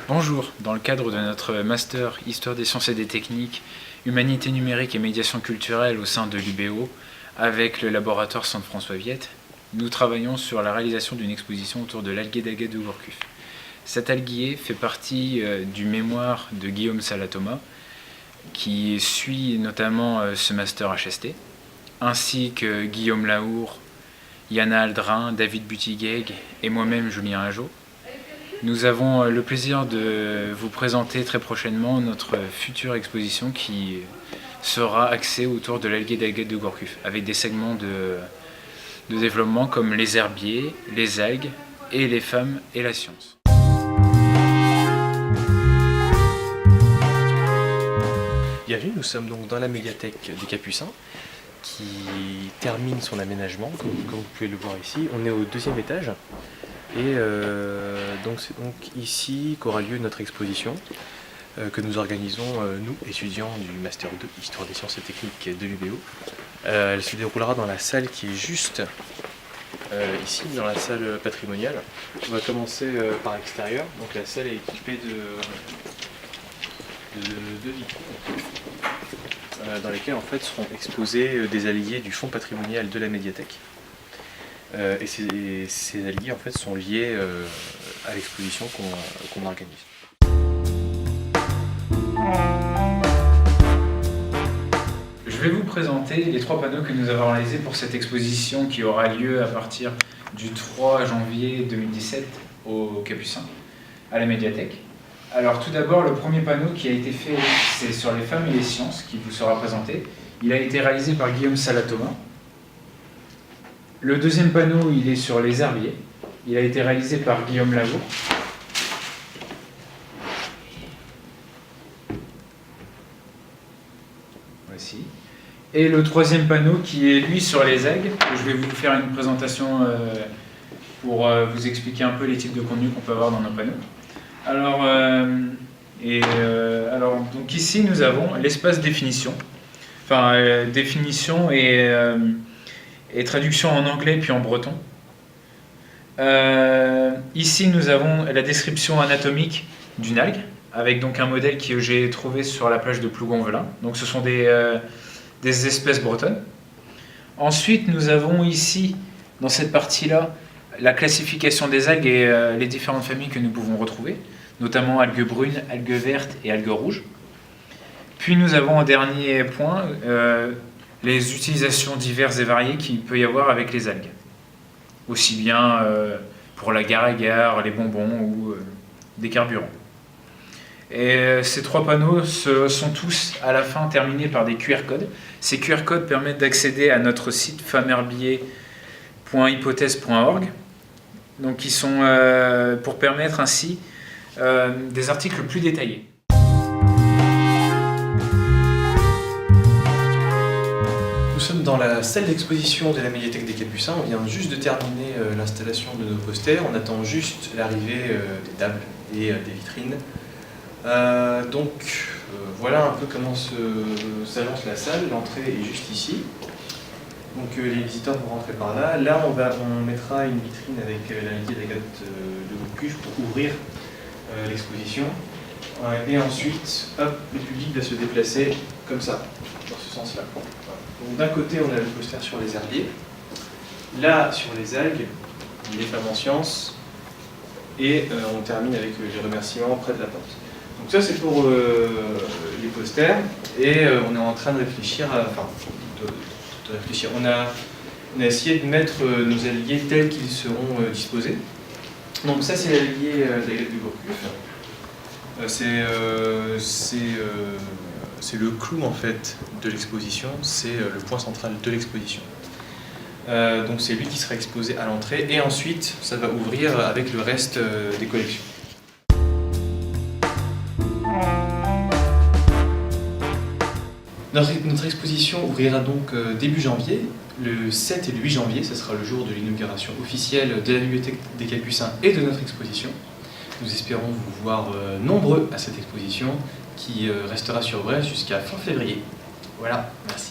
Bonjour, dans le cadre de notre master Histoire des sciences et des techniques, Humanité numérique et médiation culturelle au sein de l'UBO, avec le laboratoire Centre François Viette, nous travaillons sur la réalisation d'une exposition autour de l'alguier d'Agathe de Gourcuff. Cet alguier fait partie du mémoire de Guillaume Salat-Thomas, qui suit notamment ce master HST, ainsi que Guillaume Lahour, Yana Aldrin, David Buttigieg et moi-même Julien Ageot. Nous avons le plaisir de vous présenter très prochainement notre future exposition qui sera axée autour de l'alguier d'Agathe de Gourcuff, avec des segments de développement comme les herbiers, les algues et les femmes et la science. Bienvenue, nous sommes donc dans la médiathèque des Capucins qui termine son aménagement, comme vous pouvez le voir ici. On est au 2e étage et donc c'est donc ici qu'aura lieu notre exposition que nous organisons, nous, étudiants du Master 2, Histoire des sciences et techniques de l'UBO. Elle se déroulera dans la salle qui est juste ici, dans la salle patrimoniale. On va commencer par l'extérieur. Donc la salle est équipée de vitrines dans lesquelles en fait seront exposés des alguiers du fonds patrimonial de la médiathèque. Et ces alguiers en fait sont liés à l'exposition qu'on organise. Je vais vous présenter les 3 panneaux que nous avons réalisés pour cette exposition qui aura lieu à partir du 3 janvier 2017 au Capucin, à la médiathèque. Alors tout d'abord, le premier panneau qui a été fait, c'est sur les femmes et les sciences, qui vous sera présenté. Il a été réalisé par Guillaume Salat-Thomas. Le deuxième panneau, il est sur les herbiers. Il a été réalisé par Guillaume Lahour. Voici. Et le troisième panneau qui est lui sur les algues. Je vais vous faire une présentation pour vous expliquer un peu les types de contenus qu'on peut avoir dans nos panneaux. Alors donc ici nous avons l'espace définition, enfin définition et traduction en anglais puis en breton. Ici nous avons la description anatomique d'une algue, avec donc un modèle que j'ai trouvé sur la plage de Plougonvelin. Donc ce sont des espèces bretonnes. Ensuite nous avons ici, dans cette partie-là, la classification des algues et les différentes familles que nous pouvons retrouver, notamment algues brunes, algues vertes et algues rouges. Puis nous avons en dernier point les utilisations diverses et variées qu'il peut y avoir avec les algues. Aussi bien pour l'agar-agar, les bonbons ou des carburants. Et ces 3 panneaux sont tous à la fin terminés par des QR codes. Ces QR codes permettent d'accéder à notre site femmeherbier.hypothèse.org. Donc ils sont pour permettre ainsi des articles plus détaillés. Nous sommes dans la salle d'exposition de la médiathèque des Capucins. On vient juste de terminer l'installation de nos posters. On attend juste l'arrivée des tables et des vitrines. Voilà un peu comment s'annonce la salle. L'entrée est juste ici. Donc les visiteurs vont rentrer par là. Là, on mettra une vitrine avec l'alguier d'Agathe de Gourcuff pour ouvrir l'exposition. Et ensuite, hop, le public va se déplacer comme ça, dans ce sens-là. Voilà. Donc d'un côté, on a le poster sur les herbiers. Là, sur les algues, les femmes en sciences. Et on termine avec les remerciements près de la porte. Donc ça, c'est pour les posters. Et on est en train de réfléchir à... réfléchir. On a essayé de mettre nos alguiers tels qu'ils seront disposés. Donc ça c'est l'alguier d'Agathe de Gourcuff. C'est le clou en fait de l'exposition, c'est le point central de l'exposition. Donc c'est lui qui sera exposé à l'entrée et ensuite ça va ouvrir avec le reste des collections. Notre exposition ouvrira donc début janvier, le 7 et le 8 janvier, ce sera le jour de l'inauguration officielle de la bibliothèque des Capucins et de notre exposition. Nous espérons vous voir nombreux à cette exposition qui restera sur Brest jusqu'à fin février. Voilà, merci.